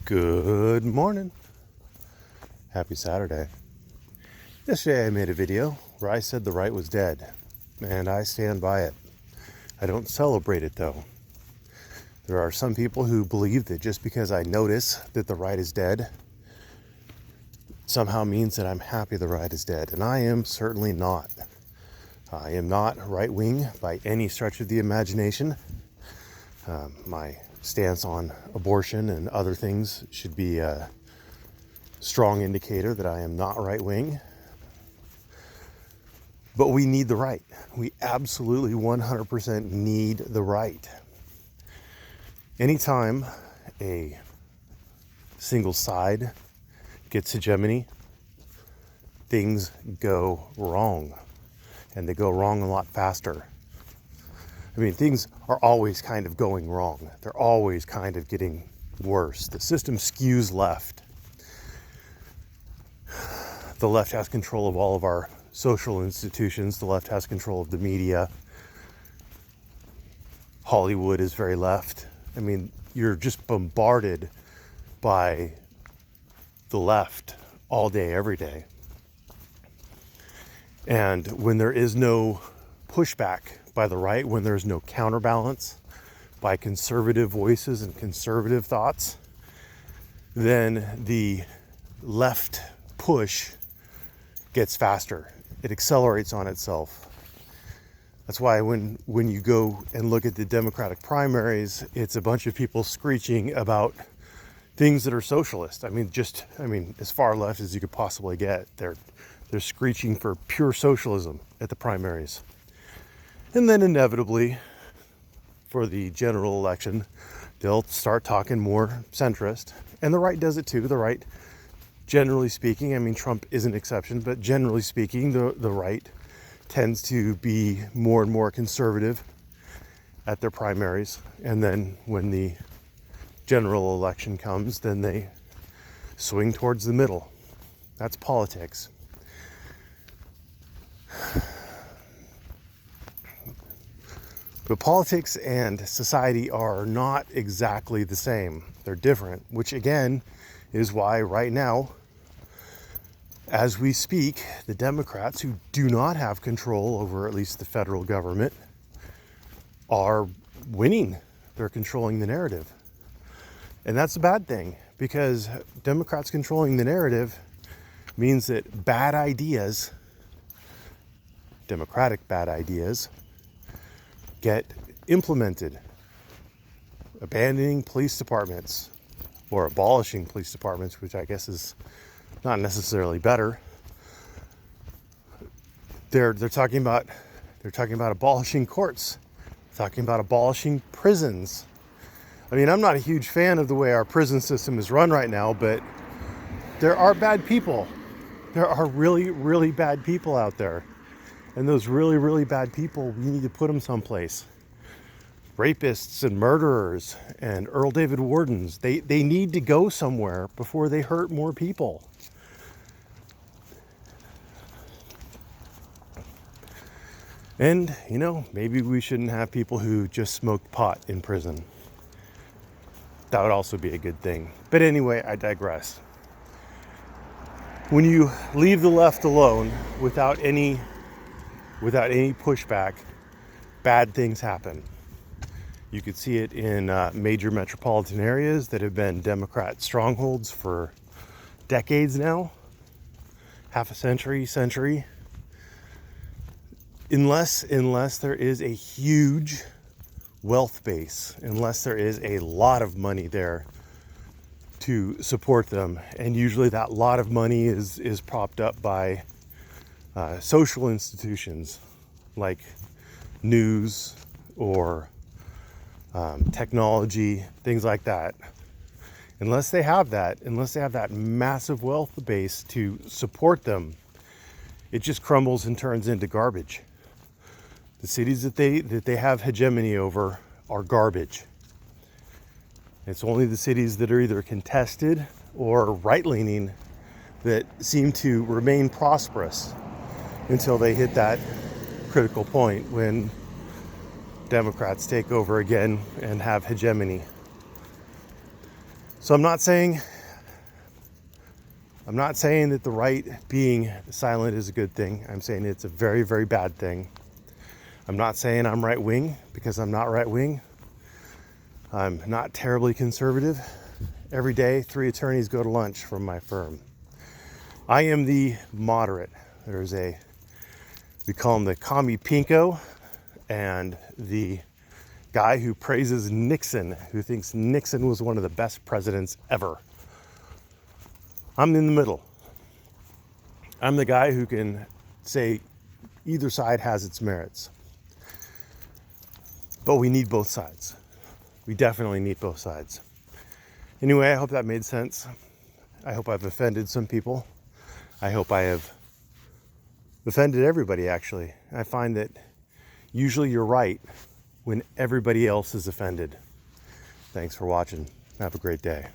Good morning. Happy Saturday. Yesterday I made a video where I said the right was dead, and I stand by it. I don't celebrate it though. There are some people who believe that just because I notice that the right is dead somehow means that I'm happy the right is dead, and I am certainly not. I am not right-wing by any stretch of the imagination. My stance on abortion and other things should be a strong indicator that I am not right-wing. But we need the right. We absolutely 100% need the right. Anytime a single side gets hegemony, things go wrong. And they go wrong a lot faster. I mean, things are always kind of going wrong. They're always kind of getting worse. The system skews left. The left has control of all of our social institutions. The left has control of the media. Hollywood is very left. I mean, you're just bombarded by the left all day, every day. And when there is no pushback by the right, when there's no counterbalance by conservative voices and conservative thoughts, then the left push gets faster. It accelerates on itself. That's why when you go and look at the Democratic primaries, it's a bunch of people screeching about things that are socialist. I mean, as far left as you could possibly get. They're screeching for pure socialism at the primaries. And then inevitably, for the general election, they'll start talking more centrist. And the right does it too. The right, generally speaking, I mean, Trump is an exception, but generally speaking, the right tends to be more and more conservative at their primaries. And then when the general election comes, then they swing towards the middle. That's politics. But politics and society are not exactly the same. They're different, which again is why right now, as we speak, the Democrats, who do not have control over at least the federal government, are winning. They're controlling the narrative. And that's a bad thing, because Democrats controlling the narrative means that bad ideas, democratic bad ideas, get implemented. Abandoning police departments or abolishing police departments, which I guess is not necessarily better. They're talking about abolishing courts, talking about abolishing prisons. I mean, I'm not a huge fan of the way our prison system is run right now, but there are bad people. There are really, really bad people out there. And those really, really bad people, we need to put them someplace. Rapists and murderers and Earl David Wardens, they need to go somewhere before they hurt more people. And, maybe we shouldn't have people who just smoke pot in prison. That would also be a good thing. But anyway, I digress. When you leave the left alone without any pushback, bad things happen. You could see it in major metropolitan areas that have been Democrat strongholds for decades now, half a century. Unless there is a huge wealth base, unless there is a lot of money there to support them, and usually that lot of money is propped up by social institutions like news or technology, things like that. Unless they have that massive wealth base to support them, it just crumbles and turns into garbage. The cities that they have hegemony over are garbage. It's only the cities that are either contested or right-leaning that seem to remain prosperous until they hit that critical point when Democrats take over again and have hegemony. So I'm not saying that the right being silent is a good thing. I'm saying it's a very, very bad thing. I'm not saying I'm right wing, because I'm not right wing. I'm not terribly conservative. Every day, 3 attorneys go to lunch from my firm. I am the moderate. We call him the commie pinko, and the guy who praises Nixon, who thinks Nixon was one of the best presidents ever. I'm in the middle. I'm the guy who can say either side has its merits. But we need both sides. We definitely need both sides. Anyway, I hope that made sense. I hope I've offended some people. I hope I have offended everybody, actually. I find that usually you're right when everybody else is offended. Thanks for watching. Have a great day.